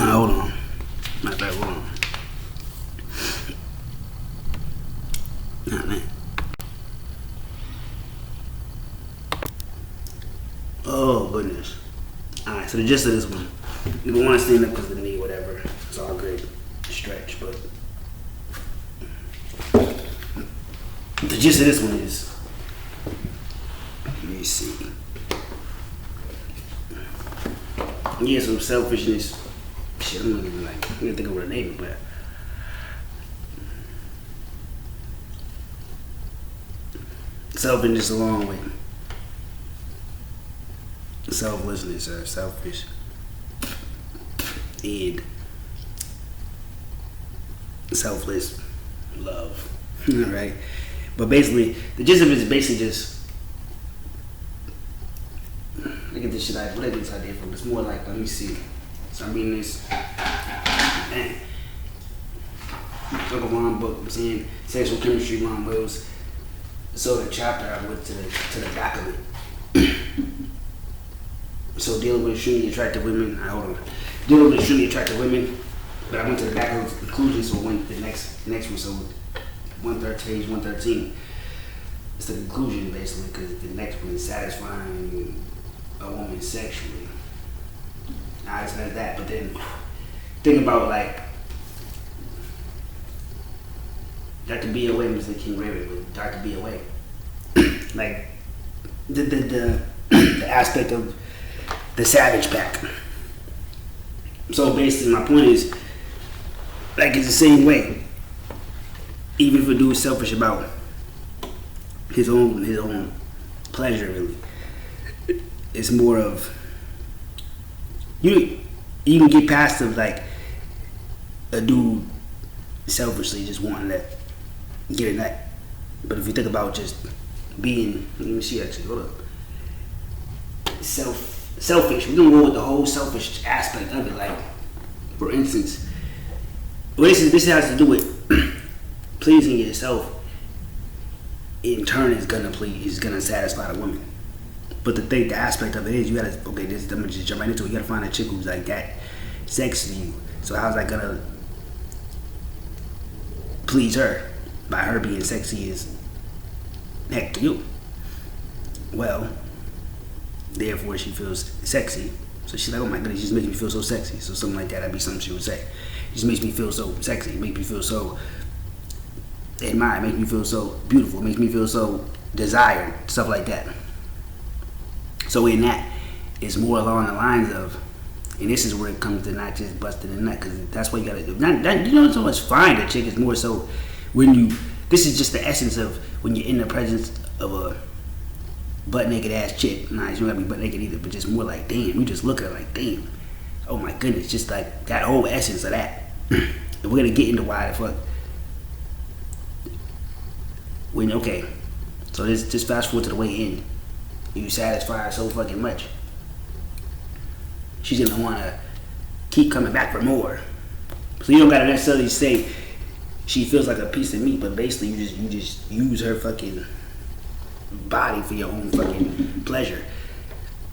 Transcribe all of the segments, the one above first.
Hold on. Matter of fact, hold on. Nah, man. Oh, goodness. Alright, so the gist of this one. You don't want to stand up because of the knee, whatever. It's all great. Stretch, but the gist of this one is, let me see. Yeah, some selfishness. Shit, I'm not even like, I'm gonna think of what to name it, but selfishness along with selflessness or selfish and selfless love. Alright? But basically, the gist of it is basically just, look at this shit, where did this idea from? It's more like, let me see. So I'm reading this, man, like a Ron book, I'm saying, sexual chemistry, Ron Wills. So the chapter, I went to the back of it. So dealing with extremely attractive women, dealing with extremely attractive women, but I went to the back of the conclusion, so I went to the next one, so page 113. It's the conclusion, basically, because the next one is satisfying a woman sexually. I just said that, but then think about like Dr. B.O.A. Mr. King Raven with Dr. B.O.A. Like the aspect of the savage pack. So basically my point is, like, it's the same way. Even if a dude's selfish about his own pleasure, really, it's more of you can get past of like a dude selfishly just wanting to get a nut. But if you think about just being, let me see actually, hold up. Selfish. We're gonna go with the whole selfish aspect of it. Like, for instance, well, this has to do with pleasing yourself. In turn, is gonna satisfy the woman. But the aspect of it is, you gotta, okay, I'm gonna just jump right into it. You gotta find a chick who's like that sexy to you. So how's that gonna please her? By her being sexy as heck to you. Well, therefore she feels sexy. So she's like, oh my goodness, she just makes me feel so sexy. So something like that'd be something she would say. It just makes me feel so sexy, make me feel so admired, make me feel so beautiful, make me feel so desired, stuff like that. So in that, it's more along the lines of, and this is where it comes to not just busting the nut, because that's what you gotta do. You know, so much fine a chick is more so when this is just the essence of when you're in the presence of a butt naked ass chick. Nah, you don't gotta be butt naked either, but just more like, damn, you just look at her like, damn, oh my goodness, just like that whole essence of that. And we're gonna get into why the fuck. Okay, so just fast forward to the way in. You satisfy her so fucking much, she's gonna wanna keep coming back for more. So you don't gotta necessarily say she feels like a piece of meat, but basically you just use her fucking body for your own fucking pleasure.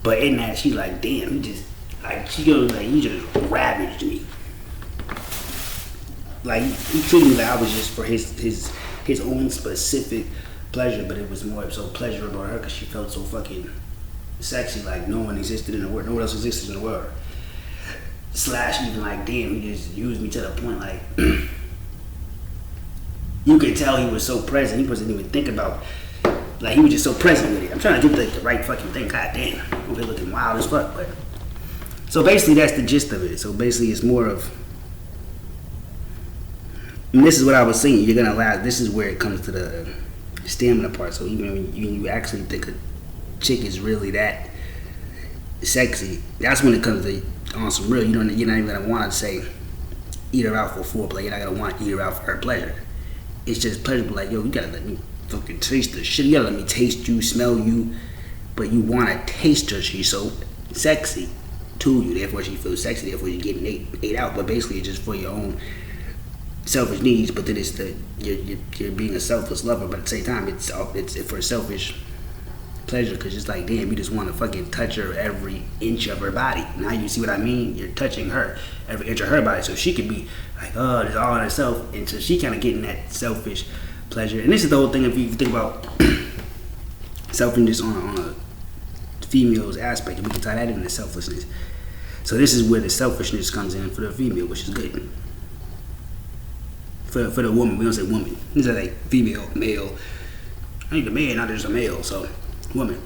But in that, she's like, damn, she goes like, you just ravaged me. Like, he treated me like I was just for his own specific pleasure, but it was more so pleasurable to her because she felt so fucking sexy, like no one existed in the world, no one else existed in the world. Slash even like, damn, he just used me to the point like you could tell he was so present, he wasn't even thinking about, like, he was just so present with it. I'm trying to get the right fucking thing, god damn. I'm looking wild as fuck, but so basically that's the gist of it. So basically it's more of, and this is what I was saying, you're gonna allow, this is where it comes to the stamina part. So even when you actually think a chick is really that sexy, that's when it comes to on some real. You're not even gonna want to say eat her out for foreplay. You're not gonna want to eat her out for her pleasure. It's just pleasurable. Like, yo, you gotta let me fucking taste the shit. You gotta let me taste you, smell you, but you want to taste her. She's so sexy to you. Therefore, she feels sexy. Therefore, you're getting ate out. But basically, it's just for your own selfish needs. But then it's you're being a selfless lover. But at the same time, it's for selfish pleasure, because it's like, damn, you just want to fucking touch her every inch of her body. Now you see what I mean? You're touching her every inch of her body, so she could be like, oh, it's all on herself, and so she kind of getting that selfish pleasure. And this is the whole thing. If you think about selfishness on a female's aspect, we can tie that into selflessness. So this is where the selfishness comes in for the female, which is good. For the woman, we don't say woman. These are like female, male. I think the man, not just a male, so woman.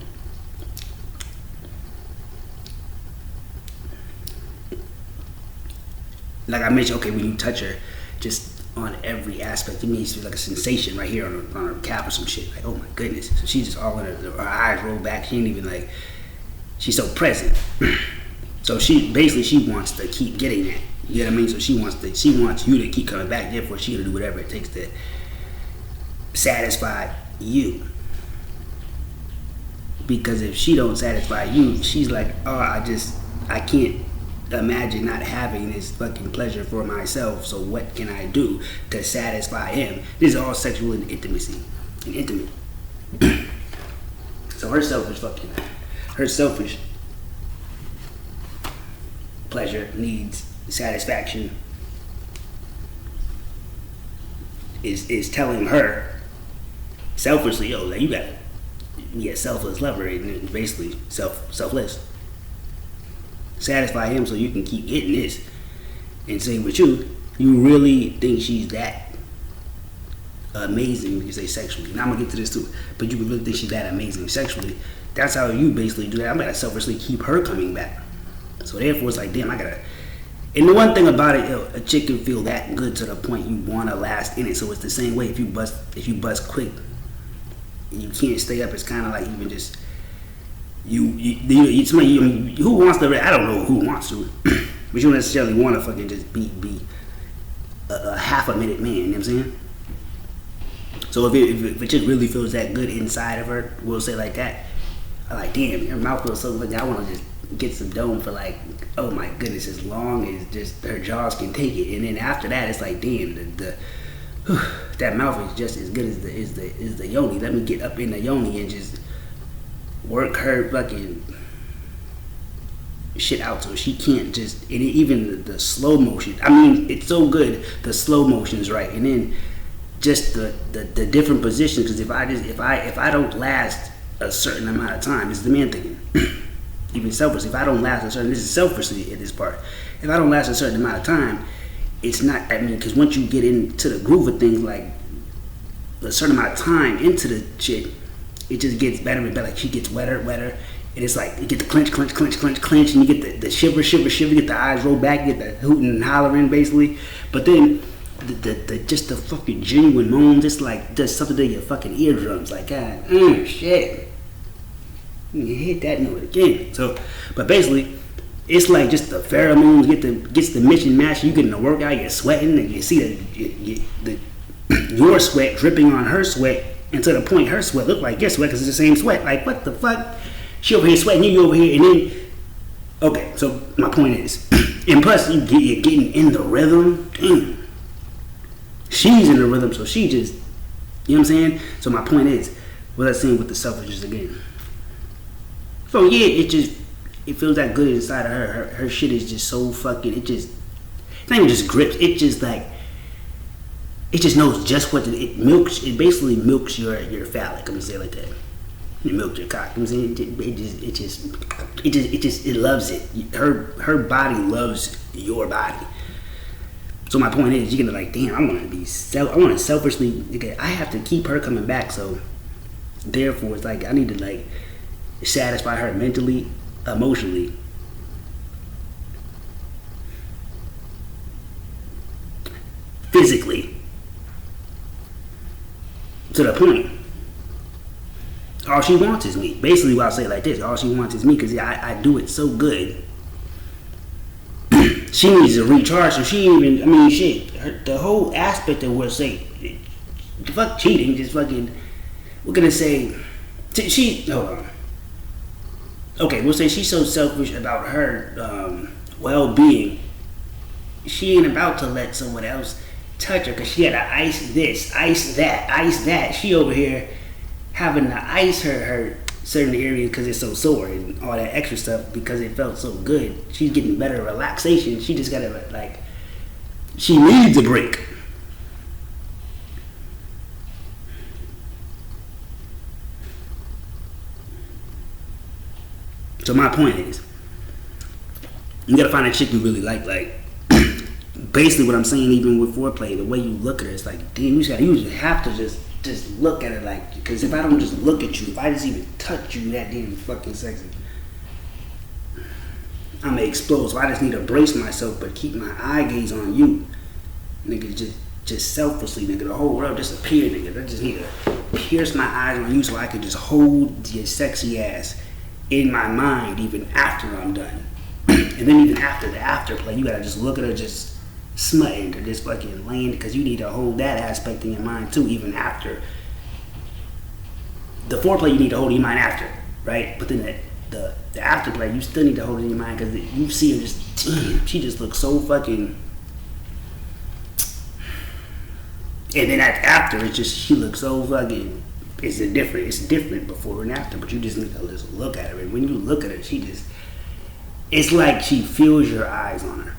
Like I mentioned, okay, when you touch her, just on every aspect, it means like a sensation right here on her calf or some shit. Like, oh my goodness. So she's just all in her eyes roll back. She ain't even like, she's so present. So she wants to keep getting that. You know what I mean? So she wants you to keep coming back. Therefore, she's gonna do whatever it takes to satisfy you. Because if she don't satisfy you, she's like, oh, I can't imagine not having this fucking pleasure for myself. So what can I do to satisfy him? This is all sexual and intimacy and intimate. So her selfish pleasure, needs, satisfaction is telling her selfishly, yo, like, you gotta be a selfless lover, and basically selfless. Satisfy him so you can keep getting this. And same with you. You really think she's that amazing, you can say sexually. Now I'm gonna get to this too. But you really think she's that amazing sexually. That's how you basically do that. I'm gonna selfishly keep her coming back. So therefore it's like, damn, I gotta. And the one thing about it, yo, a chick can feel that good to the point you wanna last in it. So it's the same way if you bust quick and you can't stay up. It's kind of like even just who wants to? I don't know who wants to, but you don't necessarily want to fucking just be a half a minute man. You know what I'm saying? So if a chick really feels that good inside of her, we'll say like that. I'm like, damn, your mouth feels so good. I want to just get some dome for like, oh my goodness, as long as just her jaws can take it. And then after that, it's like, damn, that mouth is just as good as the yoni. Let me get up in the yoni and just work her fucking shit out so she can't just. And even the slow motion. I mean, it's so good. The slow motion's right, and then just the different positions. Because if I don't last a certain amount of time, this is the man thinking. Even selfish. If I don't last a certain, this is selfishly in this part. If I don't last a certain amount of time, it's not. I mean, because once you get into the groove of things, like a certain amount of time into the shit, it just gets better and better. Like she gets wetter, and it's like you get the clench, and you get the shiver, you get the eyes roll back, you get the hooting and hollering, basically. But then the just the fucking genuine moans, it's like does something to your fucking eardrums. Like, God, shit. You hit that note again. So, but basically, it's like just the pheromones gets the mission match. You get in the workout, you're sweating, and you see your sweat dripping on her sweat, and to the point her sweat look like your sweat because it's the same sweat. Like, what the fuck? She over here sweating, you over here, and then okay. So my point is, and plus you're getting in the rhythm. Damn, she's in the rhythm, so she just, you know what I'm saying. So my point is, what I'm saying with the selfishness again. So yeah, it feels that good inside of her. Her shit is just so fucking. It's not even just grips. It just like. It just knows just what it milks. It basically milks your phallic. I'm gonna say it like that. It milks your cock. I'm saying it loves it. Her body loves your body. So my point is, you're gonna like, damn, I want to selfishly. Okay, I have to keep her coming back. So therefore, it's like I need to like satisfy her mentally, emotionally, physically. To the point. All she wants is me. Basically, what I'll say like this: all she wants is me because I do it so good. She needs to recharge, so she even. I mean, shit. The whole aspect of what say, fuck cheating, just fucking. We're gonna say, she. Hold on. Okay, we'll say she's so selfish about her well-being. She ain't about to let someone else touch her because she had to ice this, ice that. She over here having to ice her certain areas because it's so sore and all that extra stuff because it felt so good. She's getting better relaxation. She just gotta like, she needs a break. So my point is, you gotta find a chick you really like. Basically what I'm saying, even with foreplay, the way you look at her, it's like, damn, you have to just look at her like, because if I don't just look at you, if I just even touch you that damn fucking sexy, I'm gonna explode. So I just need to brace myself, but keep my eye gaze on you, nigga. Just selflessly, nigga. The whole world disappear, nigga. I just need to pierce my eyes on you so I can just hold your sexy ass in my mind even after I'm done. And then even after the afterplay, you gotta just look at her just smutting or just fucking laying, because you need to hold that aspect in your mind too, even after the foreplay. You need to hold in your mind after, right? But then the afterplay, you still need to hold it in your mind, because you see her just, damn, she just looks so fucking. And then after, it's just, she looks so fucking. It's different before and after, but you just need to just look at her. And when you look at her, she just, it's like she feels your eyes on her.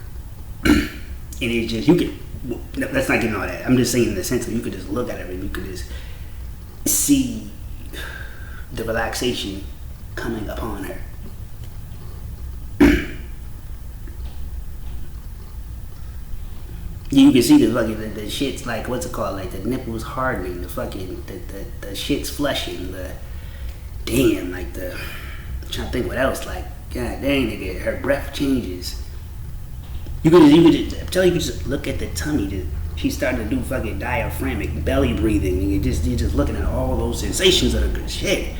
And it's just, you can, let's not get into all that. I'm just saying in the sense that you could just look at her and you could just see the relaxation coming upon her. You can see the fucking, the shit's like, what's it called? Like the nipples hardening, the fucking, the shit's flushing, the, damn, like the, I'm trying to think what else, like, god dang, nigga, her breath changes. You could just, I'm telling you, you could just look at the tummy. She's starting to do fucking diaphragmic belly breathing, and you're just looking at all those sensations of the good shit.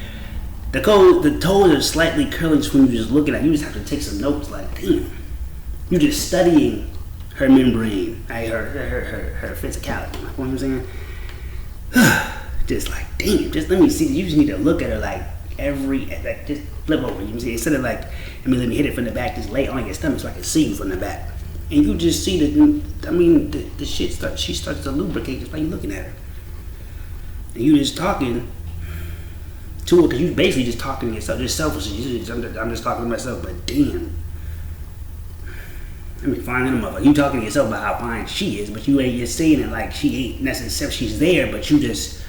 The toes are slightly curling when you're just looking at. You just have to take some notes, like, damn, you're just studying her membrane, her physicality. You know what I'm saying? Just like, damn, just let me see. You just need to look at her like like just flip over. You know what I'm saying? Instead of like, let me hit it from the back, just lay on your stomach so I can see you from the back. And you just see the shit she starts to lubricate just by you looking at her. And you just talking to her, because you basically just talking to yourself, just selfishly. I'm just talking to myself, but damn. I mean, fine in a motherfucker. You talking to yourself about how fine she is, but you're saying it like she ain't necessarily, she's there, but you just,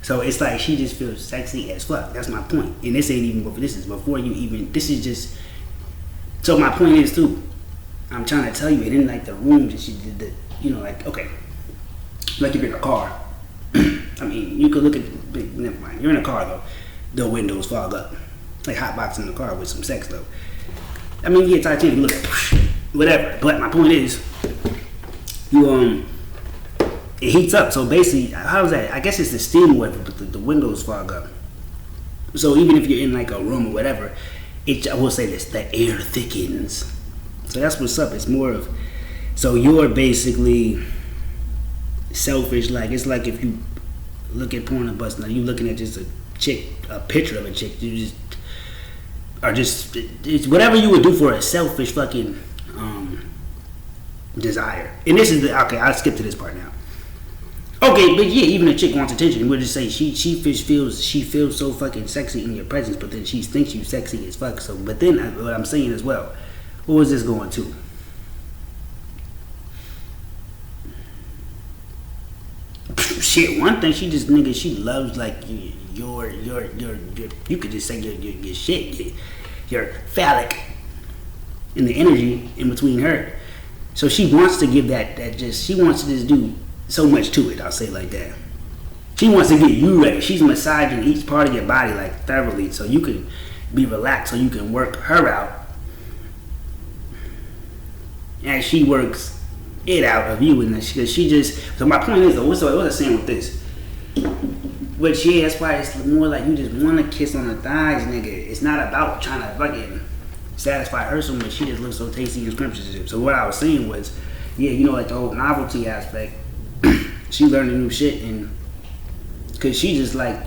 so it's like she just feels sexy as fuck. That's my point. And this ain't even, this is before you even, this is just, so my point is too, I'm trying to tell you, and in like the room that she did, like, okay, like if you're in a car, I mean, you could look at, never mind, you're in a car though, the windows fog up, like hotboxing the car with some sex though. I mean, you get Titanic, you look at whatever. But my point is, it heats up. So basically, how's that? I guess it's the steam weather, but the windows fog up. So even if you're in like a room or whatever, I will say this: the air thickens. So that's what's up. It's more of, so you're basically selfish. Like it's like if you look at porn or bust, now you looking at just a picture of a chick. You just. Or just, it's whatever you would do for a selfish fucking desire. And this is okay, I'll skip to this part now. Okay, but yeah, even a chick wants attention. We'll just say she feels so fucking sexy in your presence, but then she thinks you sexy as fuck. So, but then what I'm saying as well, what was this going to? Shit, one thing she loves like your you could just say your shit, your phallic, and the energy in between her. So she wants to give she wants to just do so much to it. I'll say it like that. She wants to get you ready. She's massaging each part of your body like thoroughly, so you can be relaxed, so you can work her out, and she works it out of you. And she just. So my point is, though, what was I saying with this? But yeah, that's why it's more like you just want to kiss on her thighs, nigga. It's not about trying to fucking satisfy her so much. She just looks so tasty and scrumptious. So what I was saying was, yeah, like the whole novelty aspect. She learning new shit, and cause she just like,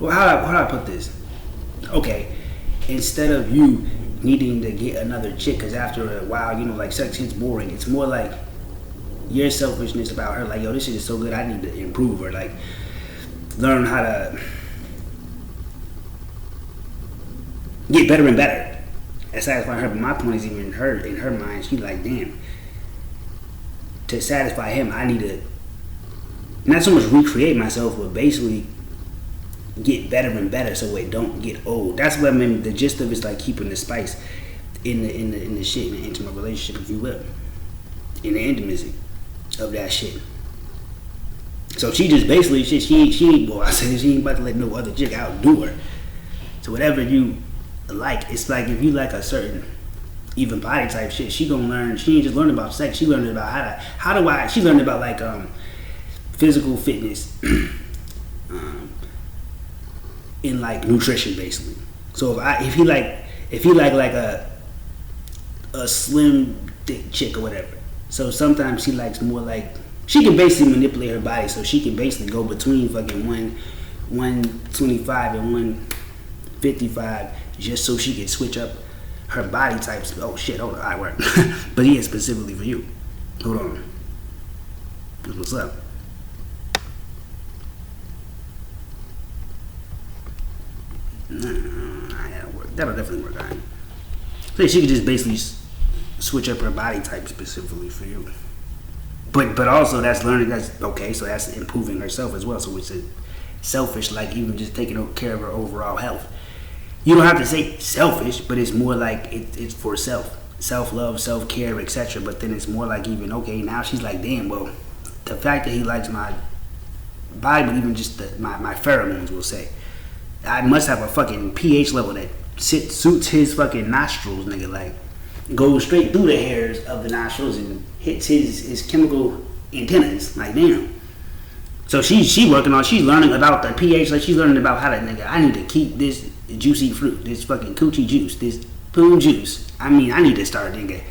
well, how do I put this? Okay, instead of you needing to get another chick, cause after a while, like sex gets boring. It's more like your selfishness about her, like, yo, this shit is so good, I need to improve, or like learn how to get better and better at satisfying her. But my point is, even in her mind, she's like, damn, to satisfy him, I need to not so much recreate myself, but basically get better and better so it don't get old. That's what I mean. The gist of it's like keeping the spice in the shit, in the intimate relationship, if you will, in the intimacy of that shit. So she just basically she ain't about to let no other chick outdo her. So whatever you like, it's like if you like a certain even body type shit, she gonna learn. She ain't just learning about sex. She learning about she learned about like physical fitness, in like nutrition basically. So if he like a slim thick chick or whatever. So sometimes she likes more like, she can basically manipulate her body, so she can basically go between fucking 125 and 155 just so she can switch up her body types. Oh shit, hold on, I work. But yeah, specifically for you. Hold on. What's up? That'll work. That'll definitely work out. So she could just basically switch up her body type specifically for you. But also that's learning, that's okay, so that's improving herself as well. So it's a selfish, like even just taking care of her overall health. You don't have to say selfish, but it's more like it's for self-love, self-care, etc. But then it's more like even, okay, now she's like, damn, well, the fact that he likes my body, but even just my pheromones, will say, I must have a fucking pH level that suits his fucking nostrils, nigga, like goes straight through the hairs of the nostrils and hits his chemical antennas, like damn. So she's learning about the pH, like she's learning about how to, nigga, I need to keep this juicy fruit, this fucking coochie juice, this poon juice. I mean, I need to start, nigga,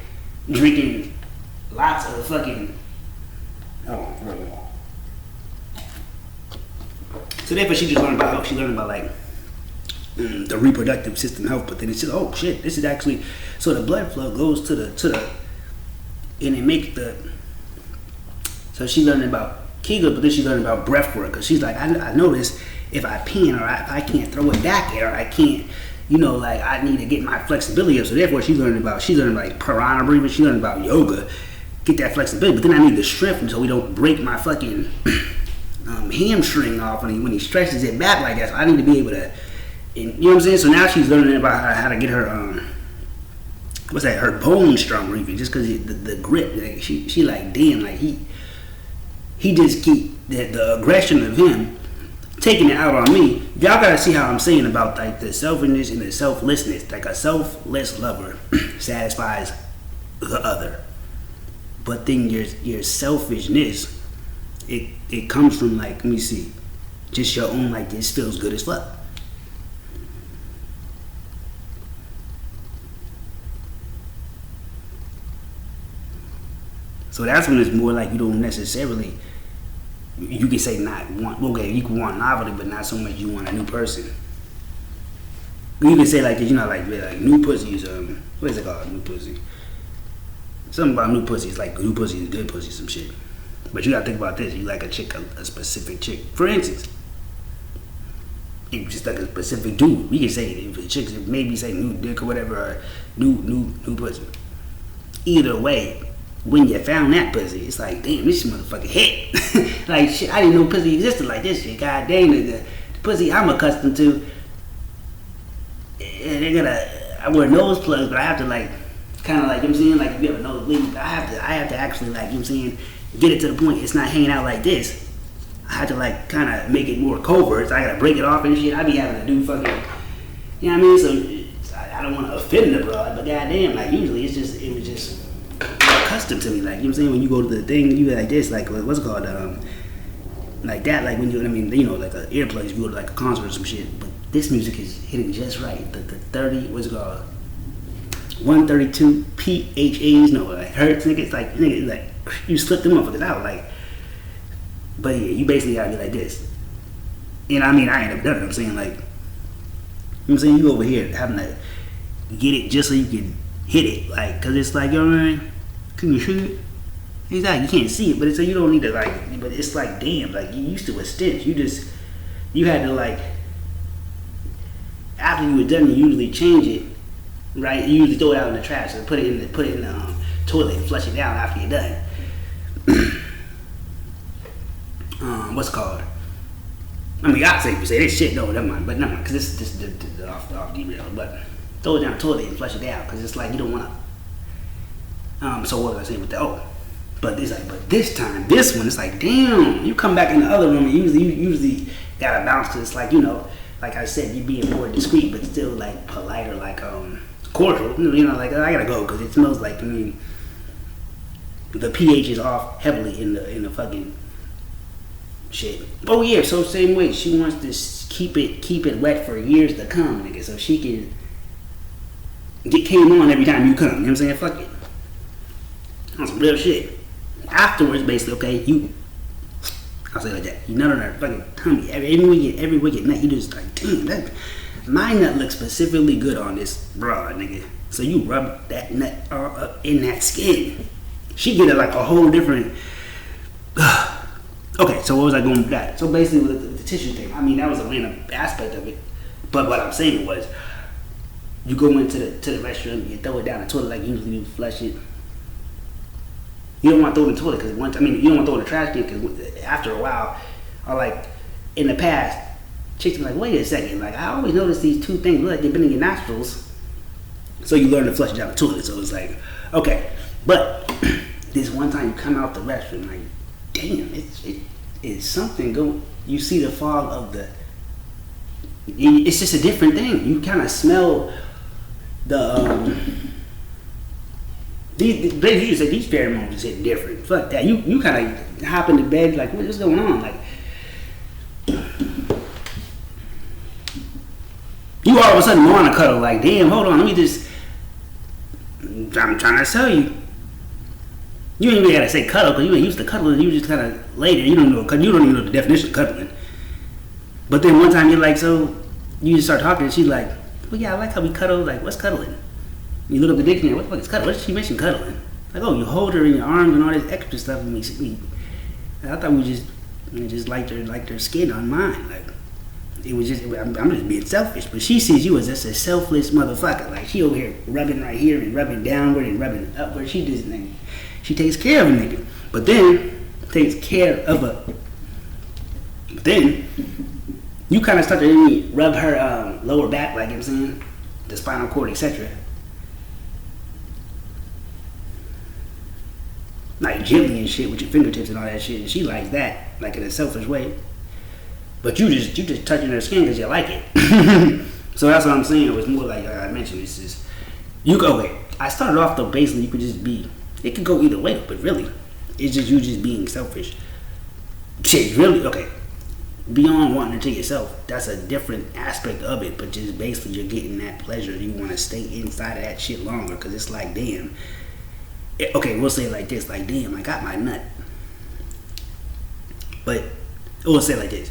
drinking lots of fucking, so therefore she just learned about health. She learned about like the reproductive system health, but then it's just, oh shit, this is actually, so the blood flow goes to the and it makes so she learned about Kegel, but then she learned about breath work, because she's like, I notice if I pee or if I can't throw it back or I can't, like I need to get my flexibility up. So therefore she learned about like piranha breathing, she learned about yoga, get that flexibility, but then I need the strength so we don't break my fucking hamstring off when he stretches it back like that. So I need to be able to, you know what I'm saying? So now she's learning about how to get her her bone strong breathing, just because the grip, like she like, damn, like he just keep the aggression of him taking it out on me. Y'all gotta see how I'm saying about like the selfishness and the selflessness. Like a selfless lover satisfies the other, but then your selfishness, it comes from like, let me see, just your own, like, this feels good as fuck. So that's when it's more like you don't necessarily, you can say not want, okay, you can want novelty, but not so much you want a new person. You can say like, like new pussy is, what is it called, new pussy? Something about new pussy, it's like new pussy is good pussy, some shit. But you gotta think about this, you like a chick, a specific chick. For instance, if you just like a specific dude, we can say, if a chick maybe say new dick or whatever, or new pussy. Either way, when you found that pussy, it's like, damn, this motherfucker hit. Like, shit, I didn't know pussy existed like this shit. God damn, the pussy I'm accustomed to, I wear nose plugs, but I have to like, kind of like, you know what I'm saying, like if you have a nose bleed, I have to actually like, you know what I'm saying, get it to the point it's not hanging out like this. I have to like kind of make it more covert. So I gotta break it off and shit. I be having to do fucking, you know what I mean? So I don't want to offend the broad, but goddamn, like usually it was just accustomed to me. Like, you know what I'm saying, when you go to the thing, you like this, like what's it called, like that, like when you, I mean, like an earplugs, you go to like a concert or some shit. But this music is hitting just right. The 30, what's it called? 132 PHAs, no, like hertz, nigga. It's like you slip them motherfuckers out, like. But yeah, you basically gotta be like this. And I mean, I ain't never done it. I'm saying, like, you know what I'm saying, you over here having to get it just so you can hit it, like, cause it's like, you know what I mean? Can you shoot it? Exactly, you can't see it, but it's like you don't need to like. But it's like, damn, like you used to a stench. You had to like. after you were done, you usually change it, right? You usually throw it out in the trash or put it in the toilet and flush it down after you're done. What's it called? I mean, I'd say if you say this shit, no, never mind. But never mind, because this is off derail. But throw it down the toilet and flush it down, because it's like you don't want to. So what was I saying with that? Oh, but it's like, but this time, this one, it's like, damn. You come back in the other room, and you usually gotta bounce, because it's like, you know, like I said, you're being more discreet, but still like polite or like cordial. You know, like I gotta go because it smells like, I mean, the pH is off heavily in the fucking shit. Oh yeah, so same way she wants to keep it wet for years to come, nigga, so she can get came on every time you come. You know what I'm saying? Fuck it. That's some real shit. Afterwards, basically, okay, I'll say it like that. You nut on her fucking tummy every wicked night. You just like, damn, that my nut looks specifically good on this broad, nigga. So you rub that nut up in that skin. She get it like a whole different. Okay, so what was I going with that? So basically with the tissue thing, I mean, that was a random aspect of it. But what I'm saying was, you go into the restroom, you throw it down the toilet like usually you flush it. You don't want to throw it in the toilet because you don't want to throw it in the trash can because after a while, or like in the past, chicks be like, wait a second, like I always notice these two things look like they've been in your nostrils. So you learn to flush it down the toilet. So it's like, okay, but this one time you come out the restroom, like, damn, it's something going. You see the fall of the. It's just a different thing. You kind of smell the. These pheromones is hitting different. Fuck that. You kind of hop into bed like, what's going on? Like, you all of a sudden want to cuddle. Like, damn, hold on, let me just. I'm trying to tell you. You ain't really gotta say cuddle because you ain't used to cuddling. You just kind of later. You don't even know the definition of cuddling. But then one time you're like, so you just start talking and she's like, well, yeah, I like how we cuddle. Like, what's cuddling? You look up the dictionary. What the fuck is cuddling? What did she mention cuddling? Like, oh, you hold her in your arms and all this extra stuff. And I thought we just liked her skin on mine. Like, it was just. I'm just being selfish. But she sees you as just a selfless motherfucker. Like, she over here rubbing right here and rubbing downward and rubbing upward. She just like. She takes care of a nigga, but then takes care of a. Then you kind of start to rub her lower back, like, you know what I'm saying, the spinal cord, etc. Like gently and shit with your fingertips and all that shit, and she likes that, like in a selfish way. But you just touching her skin because you like it. So that's what I'm saying. It was more like I mentioned. This is you go. Okay, I started off though. Basically, you could just be. It could go either way, but really, it's just you just being selfish. Shit, really, okay. Beyond wanting to yourself, that's a different aspect of it, but just basically you're getting that pleasure. You want to stay inside of that shit longer, because it's like, damn. Okay, we'll say it like this, like, damn, I got my nut. But, we'll say it like this.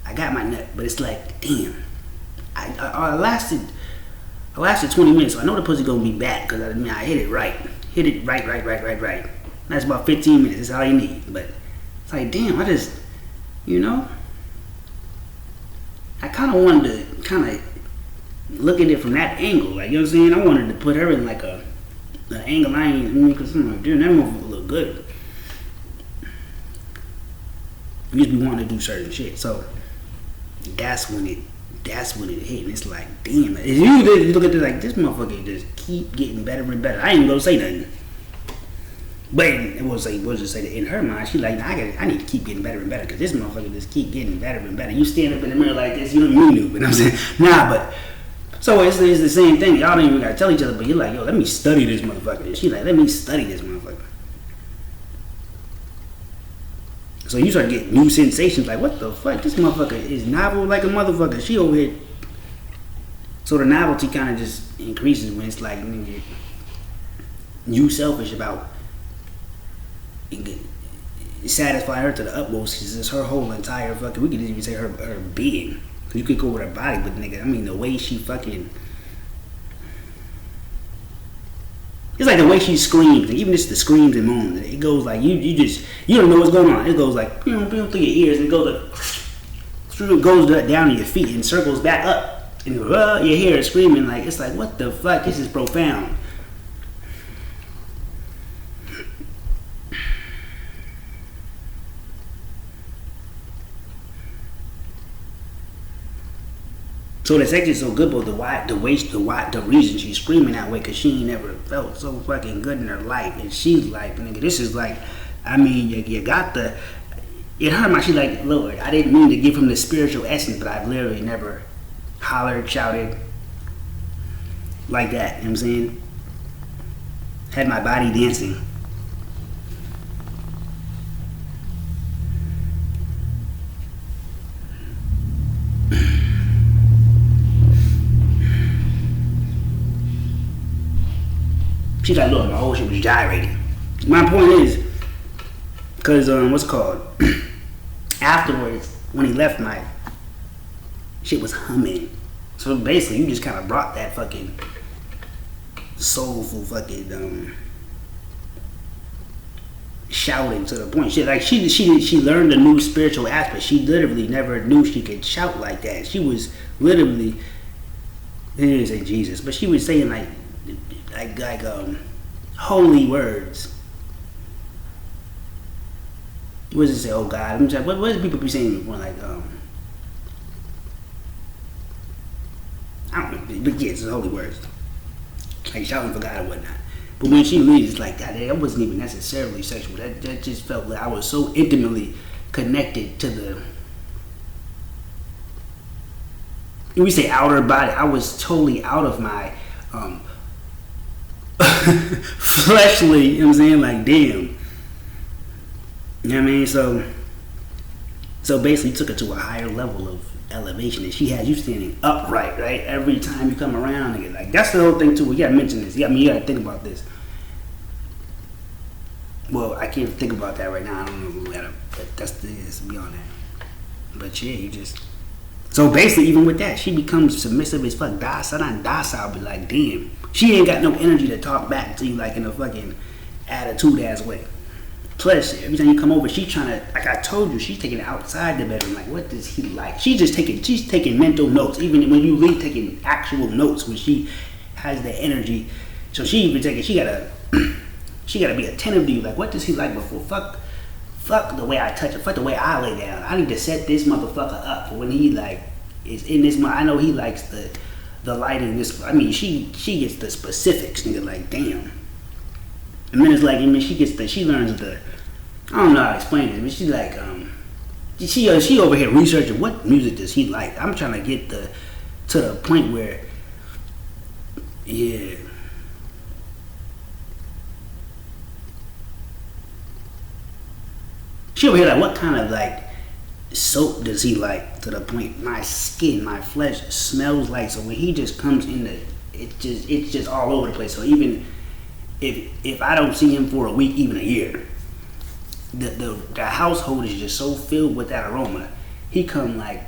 I got my nut, but it's like, damn. I lasted 20 minutes, so I know the pussy gonna be back, because I hit it right. Hit it right. That's about 15 minutes. That's all you need. But it's like, damn, I just, I kind of wanted to look at it from that angle. Like, you know what I'm saying? I wanted to put her in like an angle I ain't, because I'm like, dude, that motherfucker look good. You just be wanting to do certain shit. So that's when it hit, and it's like, damn. You look at this like, this motherfucker just keep getting better and better. I ain't gonna say nothing, but it was just say that in her mind, she like, nah, I need to keep getting better and better because this motherfucker just keep getting better and better. You stand up in the mirror like this, you know me, but I'm saying, nah, but so it's the same thing. Y'all don't even gotta tell each other, but you're like, yo, let me study this motherfucker. And she like, let me study this motherfucker. So you start getting new sensations like, what the fuck? This motherfucker is novel like a motherfucker. She over here. So the novelty kind of just increases when it's like, nigga, you selfish about satisfy her to the utmost. Because it's her whole entire fucking, we could even say her being. You could go with her body, but nigga, I mean the way she fucking. It's like the way she screams, and even just the screams and moans. It goes like you don't know what's going on. It goes like through your ears, and it goes like goes down to your feet and circles back up. And you hear her screaming, like, it's like, what the fuck? This is profound. So the sex is so good, but the reason she's screaming that way, because she ain't never felt so fucking good in her life. And she's like, nigga, this is like, I mean, you got the, it hurt my, she's like, Lord, I didn't mean to give him the spiritual essence, but I've literally never hollered, shouted like that, you know what I'm saying? Had my body dancing. She's like, look, my whole shit was gyrating. My point is, because, what's it called? Afterwards, when he left, my shit was humming. So basically, you just kind of brought that fucking soulful fucking, shouting to the point. She learned a new spiritual aspect. She literally never knew she could shout like that. She was literally, I didn't say Jesus, but she was saying like holy words. What does it say? Oh God, I'm just, what do people be saying before? Like I don't know, but yes, it's holy words, like shouting for God or whatnot. But when she leaves, it's like God, that wasn't even necessarily sexual. That just felt like I was so intimately connected to the. When we say outer body, I was totally out of my fleshly, you know what I'm saying? Like, damn. You know what I mean? So basically, took her to a higher level of elevation, and she has you standing upright, right? Every time you come around, nigga. Like, that's the whole thing, too. You gotta mention this. You gotta think about this. Well, I can't think about that right now. I don't know. That's beyond that. But yeah, you just. So basically, even with that, she becomes submissive as fuck. Docile, be like, damn. She ain't got no energy to talk back to you like in a fucking attitude ass way. Plus, every time you come over, she's trying to, like I told you, she's taking it outside the bedroom. Like, what does he like? She's taking mental notes. Even when you leave taking actual notes, when she has the energy. So she even taking, she gotta be attentive to you. Like, what does he like before? Fuck the way I touch it. Fuck the way I lay down. I need to set this motherfucker up for when he like is in this. I know he likes the lighting. This. I mean, she gets the specifics. Nigga, like damn. And then it's like, I mean, she learns the. I don't know how to explain it, but she's like she over here researching what music does he like. I'm trying to get to the point where, yeah. She over here like, what kind of like soap does he like? To the point, my skin, my flesh smells like. So when he just comes in, it's just all over the place. So even if I don't see him for a week, even a year, the household is just so filled with that aroma. He come like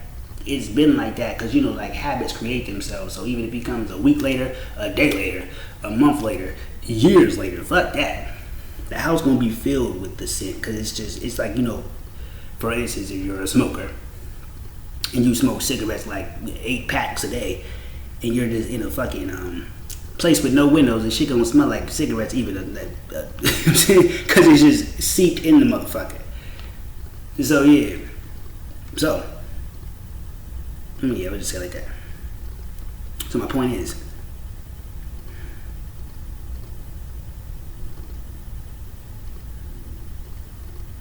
it's been like that because like habits create themselves. So even if he comes a week later, a day later, a month later, years later, fuck that. The house gonna be filled with the scent because it's like for instance, if you're a smoker and you smoke cigarettes like 8 packs a day and you're just in a fucking place with no windows and shit gonna smell like cigarettes even because it's just seeped in the motherfucker. So yeah, yeah, we'll just say it like that. So my point is,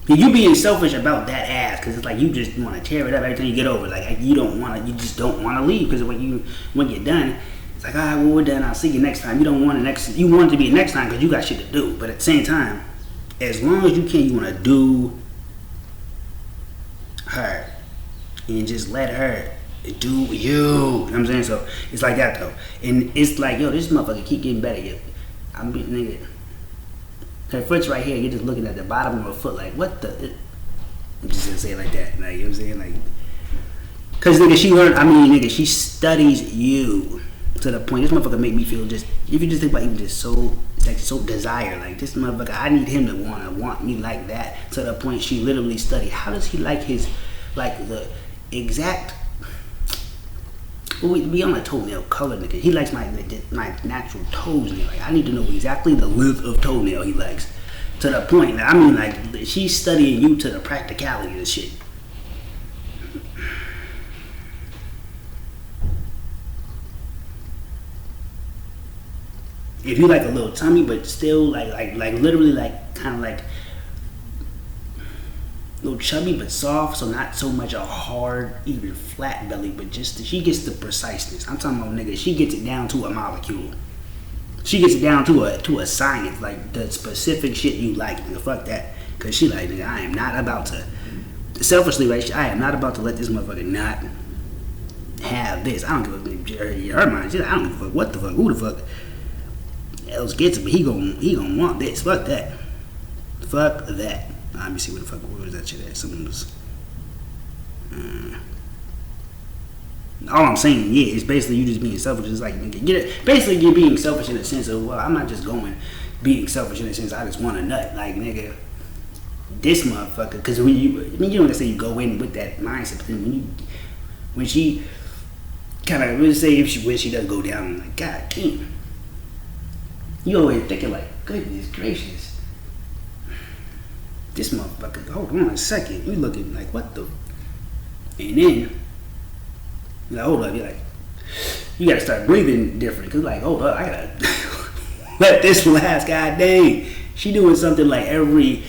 you being selfish about that ass because it's like you just want to tear it up every time you get over. Like you just don't want to leave because when you're done, it's like, all right, well, we're done. I'll see you next time. You don't want you want it to be the next time because you got shit to do. But at the same time, as long as you can, you want to do her and just let her do you. You know what I'm saying? So it's like that though, and it's like, yo, this motherfucker keep getting better. I'm being nigga. Her foot's right here. You're just looking at the bottom of her foot, like what the. I'm just gonna say it like that, like you know what I'm saying, like. Cause nigga, she learned. I mean, nigga, she studies you to the point. This motherfucker make me feel just. If you just think about even just so, like so desire, like this motherfucker. I need him to want me like that to the point she literally studied. How does he like his, like the exact we on a toenail color, nigga. He likes my natural toes, nigga. Like, I need to know exactly the length of toenail he likes. To the point that, I mean, like, she's studying you to the practicality of this shit. If you like a little tummy, but still like literally like kind of like a little chubby but soft, so not so much a hard, even flat belly, but just she gets the preciseness. I'm talking about, nigga, she gets it down to a molecule. She gets it down to a science, like the specific shit you like, nigga. Fuck that, cause she like, nigga, I am not about to selfishly, right? I am not about to let this motherfucker not have this. I don't give a her mind. She's like, I don't give a fuck what the fuck, who the fuck else gets it, but he gon' want this. Fuck that. Fuck that. Let me see where was that shit at? Someone was. All I'm saying, yeah, is basically you just being selfish. It's like, basically you're being selfish in the sense of, well, I'm not just being selfish in the sense I just want a nut. Like, nigga, this motherfucker, because when you don't want to say you go in with that mindset, but then when she kind of, let's say when she does go down, I'm like, God damn. You over here thinking like, goodness gracious. This motherfucker, hold on a second. You looking like, what the? And then, you're like, hold up. You're like, you gotta start breathing different. Cause like, hold up, I gotta let this last. God dang. She doing something like every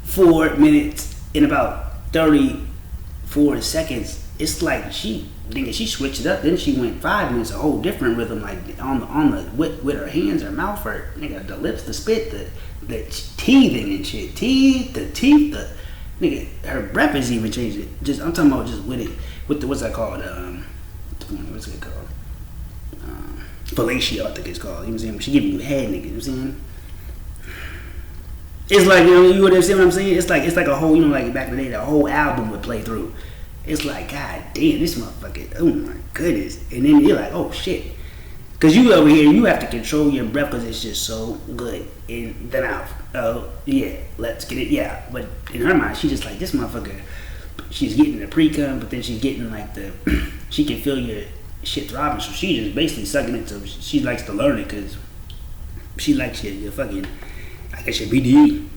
4 minutes in about 34 seconds. It's like she switched it up. Then she went 5 minutes, a whole different rhythm, like on the with her hands, her mouth, her nigga, the lips, the spit, the teething and shit, the teeth, nigga, her breath is even changing. Just I'm talking about just with the what's that called? What's it called? Fellatio, I think it's called. You know what I'm saying? She giving you head, nigga. You know what I'm saying? It's like, you understand what I'm saying? It's like a whole, like back in the day, the whole album would play through. It's like, God damn, this motherfucker, oh my goodness. And then you're like, oh shit. Because you over here, you have to control your breath because it's just so good in the mouth. Oh, yeah, let's get it, yeah. But in her mind, she's just like, this motherfucker, she's getting the pre-cum, but then she's getting like she can feel your shit throbbing. So she just basically sucking it. So she likes to learn it because she likes your fucking, I guess your BDE.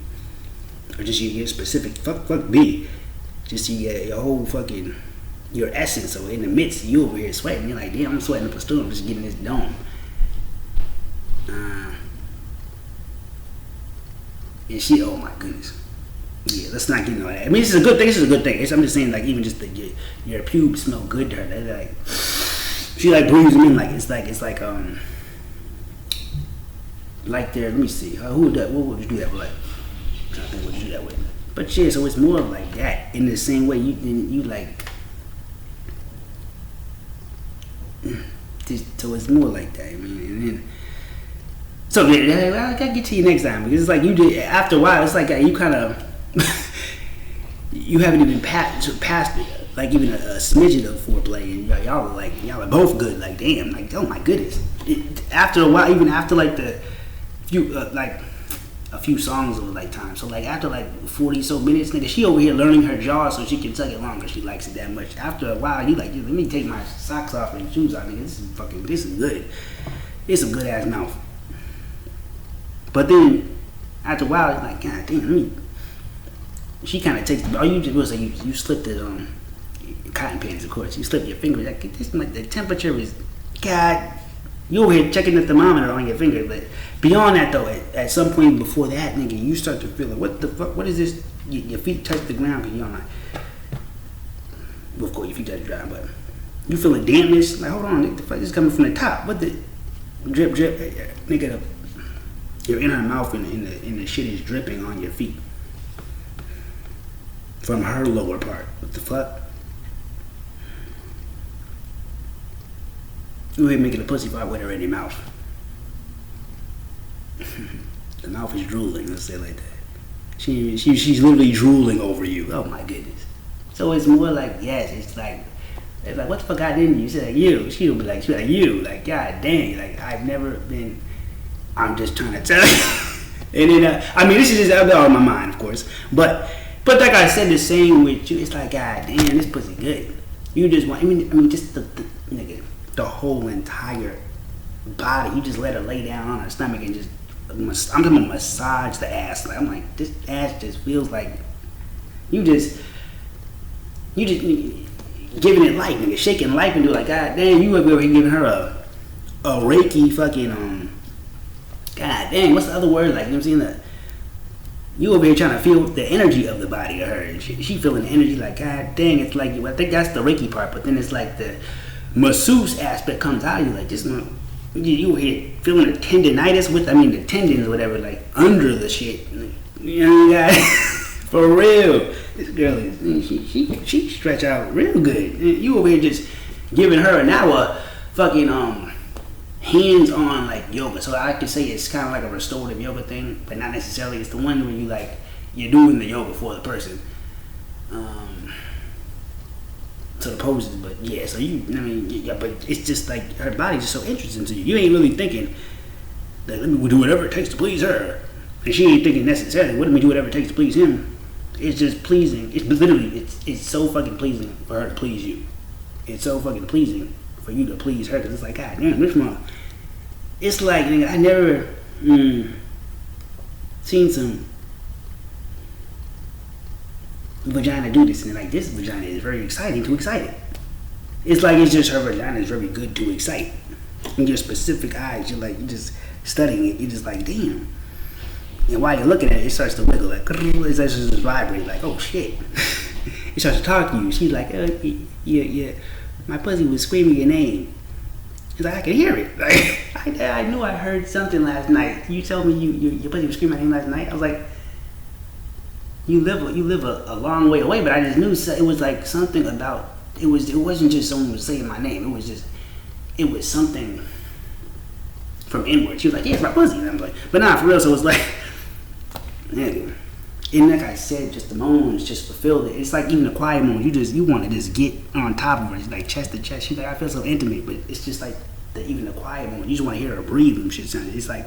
Or just your specific, fuck B. Just your whole fucking, your essence. So in the midst, you over here sweating. You're like, damn, I'm sweating up a stool. I'm just getting this dome. And she, oh my goodness. Yeah, let's not get into that. I mean, this is a good thing. I'm just saying, like, even just your pubes smell good to her. They're like, she like breathes them in like it's like there. Let me see. What would you do that with? Like, I don't think what you do that with. But yeah, so it's more of like that in the same way you like. So it's more like that. I mean, and then. So yeah, I gotta get to you next time because it's like you did. After a while, it's like you kind of you haven't even passed it, like even a smidgen of foreplay, and y'all are both good. Like damn, like oh my goodness. After a while, even after like the few a few songs of like time. So like after like 40 so minutes, nigga, she over here learning her jaw so she can suck it longer. She likes it that much. After a while, you like, let me take my socks off and shoes off. Nigga, this is good. It's a good ass mouth. But then after a while, it's like, God damn, she kind of takes the. All you just will say you slip the cotton panties, of course. You slip your fingers. Like this, like the temperature is, God. You over here checking the thermometer on your finger, but beyond that though, at some point before that, nigga, you start to feel like, what the fuck? What is this? Your feet touch the ground because you're on like. Well, of course, your feet touch the ground, but you feel a dampness. Like, hold on, nigga, the fuck is coming from the top? What the drip, nigga? Your inner mouth and the shit is dripping on your feet from her lower part. What the fuck? You ain't making a pussy fight with her in your mouth. The mouth is drooling, let's say it like that. She's literally drooling over you. Oh my goodness. So it's more like, yes, it's like what the fuck I did in you? She's like, you. She'll be like, you. Like, God dang. Like, I've never been, I'm just trying to tell you. And then, I mean, this is just out of my mind, of course. But like I said, the same with you. It's like, God damn, this pussy good. You just want, I mean, just the nigga. the whole entire body. You just let her lay down on her stomach and just, I'm talking about massage the ass. Like, I'm like, this ass just feels like you just giving it life, nigga, shaking life into it. Like, god damn, you over here giving her a Reiki fucking god damn, what's the other word? Like, you know what I'm saying? You over here trying to feel the energy of the body of her, and she feeling the energy. Like, god dang, it's like, I think that's the Reiki part, but then it's like the masseuse aspect comes out of you, like, just you over here feeling the tendonitis with, the tendons or whatever, like under the shit. You know, guys, for real. This girl is, she stretch out real good. You over here just giving her an hour fucking hands-on like yoga. So I could say it's kind of like a restorative yoga thing, but not necessarily. It's the one where you like, you're doing the yoga for the person. So the poses, but yeah, so but it's just like her body's just so interesting to you. You ain't really thinking that let me do whatever it takes to please her, and she ain't thinking necessarily what let me do whatever it takes to please him. It's just pleasing. It's literally it's so fucking pleasing for her to please you. It's so fucking pleasing for you to please her, because it's like, god damn, this one. It's like, nigga, I never seen some vagina do this, and like, this vagina is very exciting to excite it. It's like, it's just her vagina is very good to excite. In your specific eyes, you're just studying it, you're just like, damn. And while you're looking at it, it starts to wiggle, like, it starts to just vibrate, like, oh shit. It starts to talk to you. She's like, yeah, my pussy was screaming your name. He's like, I can hear it. Like, I knew I heard something last night. You told me your pussy was screaming my name last night. I was like, you live a long way away, but I just knew it was like something about it wasn't just someone was saying my name. It was something from inward. She was like, yeah, it's my pussy. And I'm like, but nah, for real. So it's like, nigga. And like I said, just the moans just fulfilled it. It's like even the quiet moans. You want to just get on top of her. It's like chest to chest. She's like, I feel so intimate, but it's just like even the quiet moment. You just want to hear her breathe and shit. It's like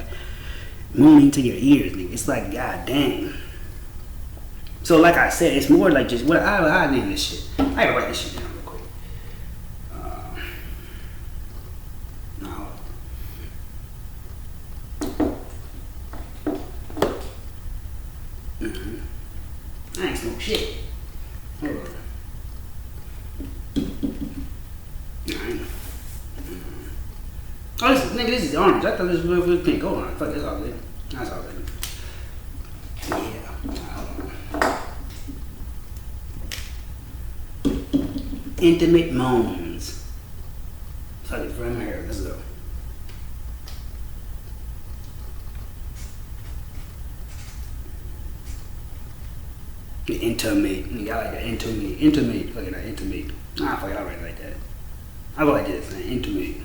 moaning to your ears, nigga. It's like, god dang. So like I said, it's more like just what I name this shit. I gotta write this shit down real quick. No. I ain't smoke shit. Hold on. Oh, this is orange. I thought this was pink. Hold on. Fuck, that's all good. That's all good. Yeah. Intimate moans. Fuck it, from here. Let's go. Intimate. I like that. Intimate. Fuck it, intimate. Nah, fuck it, I'll write it like that. I'll go like this, man. Intimate.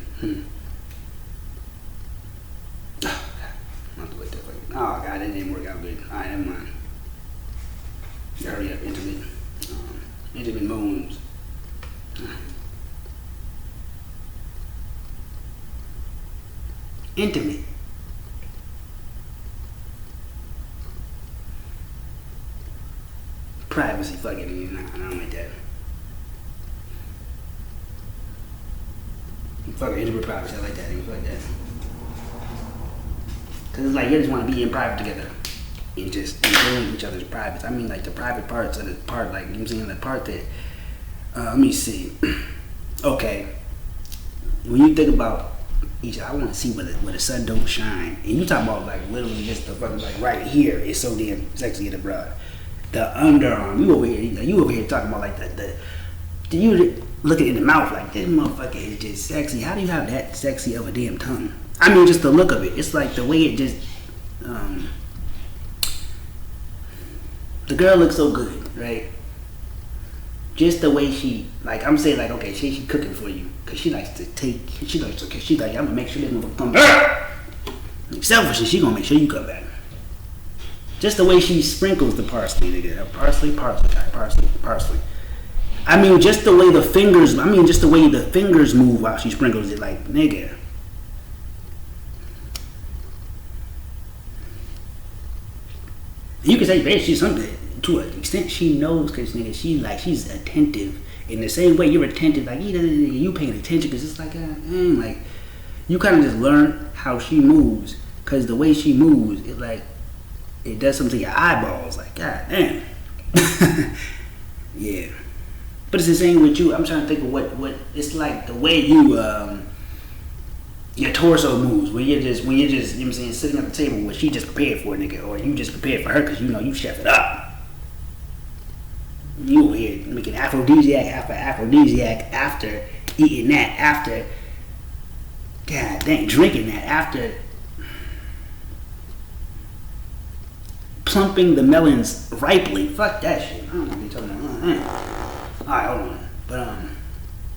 Oh, God. Not the way that fucking. Oh, God, that didn't work out good. Alright, never mind. Yeah, hurry up. Intimate. Intimate moans. Intimate. Privacy, fuck it, I don't like that. Fuck it, intimate privacy, I like that, fuck that. Cause it's like you just want to be in private together and just enjoying each other's privates. I mean, like the private parts of the part, like, you know what I'm saying, the part that, let me see. Okay, when you think about each other, I want to see where the sun don't shine. And you talking about like literally just the fucking like right here is so damn sexy at the broad. The underarm, you over here talking about like you look at it in the mouth like this motherfucker is just sexy. How do you have that sexy of a damn tongue? I mean, just the look of it. It's like the way it just, the girl looks so good, right? Just the way she, like, I'm saying like, okay, she cooking for you. Cause she's like, I'm gonna make sure this motherfucker come back. Selfishly, she gonna make sure you come back. Just the way she sprinkles the parsley, nigga. Parsley. I mean, just the way the fingers move while she sprinkles it, like, nigga. You can say, bitch, she's something. to an extent she knows, because nigga, she's attentive in the same way you're attentive. Like you paying attention, because it's like dang, like you kind of just learn how she moves, because the way she moves, it does something to your eyeballs. Like god damn. Yeah, but it's the same with you. I'm trying to think of what it's like, the way you your torso moves when you're just, you know what I'm saying, sitting at the table where she just prepared for a nigga, or you just prepared for her because you know you chef it up. You over here making aphrodisiac after aphrodisiac after eating that, after god dang drinking that, after plumping the melons ripely. Fuck that shit. I don't know what you're talking about. Alright, hold on. But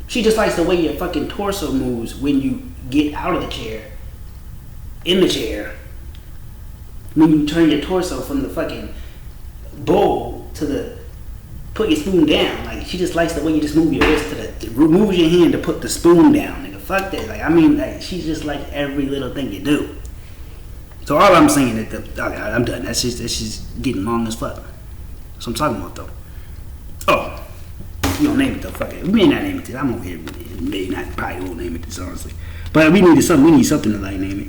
she just likes the way your fucking torso moves when you get out of the chair, in the chair, when you turn your torso from the fucking bowl to the put your spoon down. Like she just likes the way you just move your wrist to moves your hand to put the spoon down. Nigga, fuck that. Like I mean, like she just like every little thing you do. So all I'm saying is okay, I'm done. That's just getting long as fuck. That's what I'm talking about though. Oh, you don't name it though. Fuck it. We may not name it this. I'm over here. Maybe not. Probably won't name it this honestly. But we need something. We need something to like name it.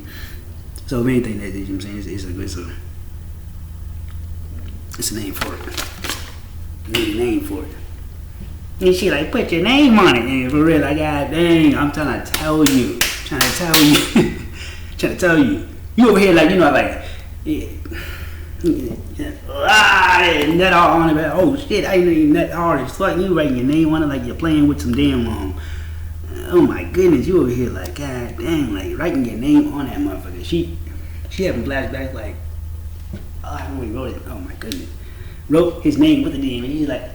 So if anything, that you know what I'm saying, it's a name for it. Need a name for it. And she like put your name on it. And for real, like god dang, I'm trying to tell you. Trying to tell you. You over here like, you know, like, nut all on it. Oh shit, I ain't even nut artist. Fuck, you writing your name on it like you're playing with some damn oh my goodness, you over here like, god dang, like writing your name on that motherfucker. She having flashbacks like, oh, I haven't really wrote it. Oh my goodness, wrote his name with the damn. And he's like,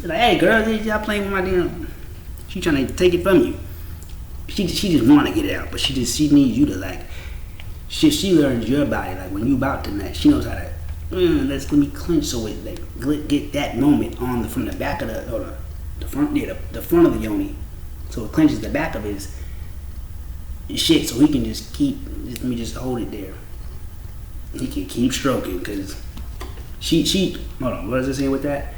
hey girl, y'all playing with my damn. She trying to take it from you. She just want to get it out, but she needs you to like. She learns your body, like when you about to nut, she knows how to. Let me clench so it like get that moment on from the back of the front, the front of the yoni, so it clenches the back of his shit, so he can let me just hold it there. He can keep stroking because she hold on, what does it say with that?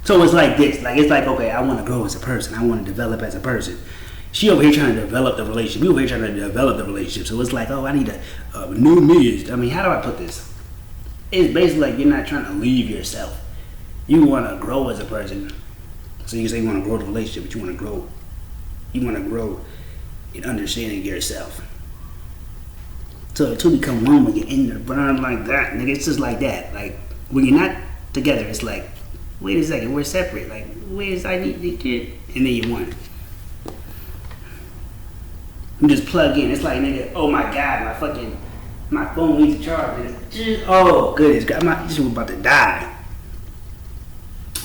So it's like this, like it's like okay, I want to grow as a person, I want to develop as a person. She over here trying to develop the relationship. You over here trying to develop the relationship. So it's like, oh, I need a new me. I mean, how do I put this? It's basically like you're not trying to leave yourself. You want to grow as a person. So you say you want to grow the relationship, but you want to grow. You want to grow in understanding yourself. So the two become one when you're in the burn like that, nigga. It's just like that. Like when you're not together, it's like, wait a second, we're separate. Like, where's I need to get, and then you're one. You just plug in. It's like, nigga, oh my god, my phone needs a charge. Nigga. Oh goodness, this was about to die.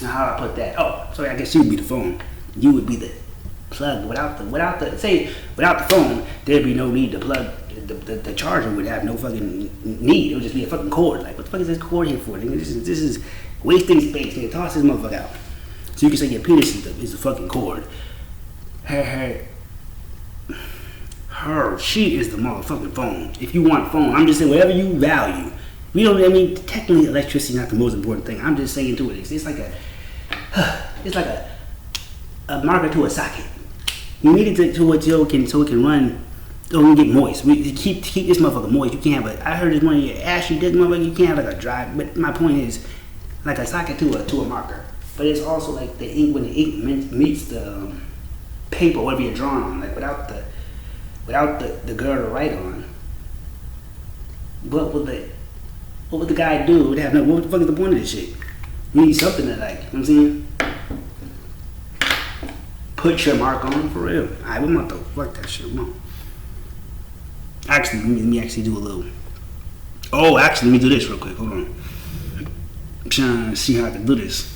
Now how do I put that? Oh, sorry, I guess you would be the phone. You would be the plug. Without the phone, there'd be no need to plug. The charger would have no fucking need. It would just be a fucking cord. Like, what the fuck is this cord here for? Nigga? This is wasting space. Nigga, toss this motherfucker out. So you can say your penis is the fucking cord. She is the motherfucking phone. If you want a phone, I'm just saying whatever you value. We don't. I mean, technically, electricity is not the most important thing. I'm just saying to it. It's like a marker to a socket. You need it to what so it can run. Don't get moist. We keep this motherfucker moist. You can't have I heard this one of your ashy dick motherfucker. You can't have like a dry. But my point is, like a socket to a marker. But it's also like the ink when the ink meets the paper, whatever you're drawing on. Like without the girl to write on, what would the guy do? What the fuck is the point of this shit? You need something to like, you know what I'm saying? Put your mark on, for real. Alright, what month though? Fuck that shit, come on. Actually, let me actually do a little. Oh, actually, let me do this real quick, hold on. I'm trying to see how I can do this.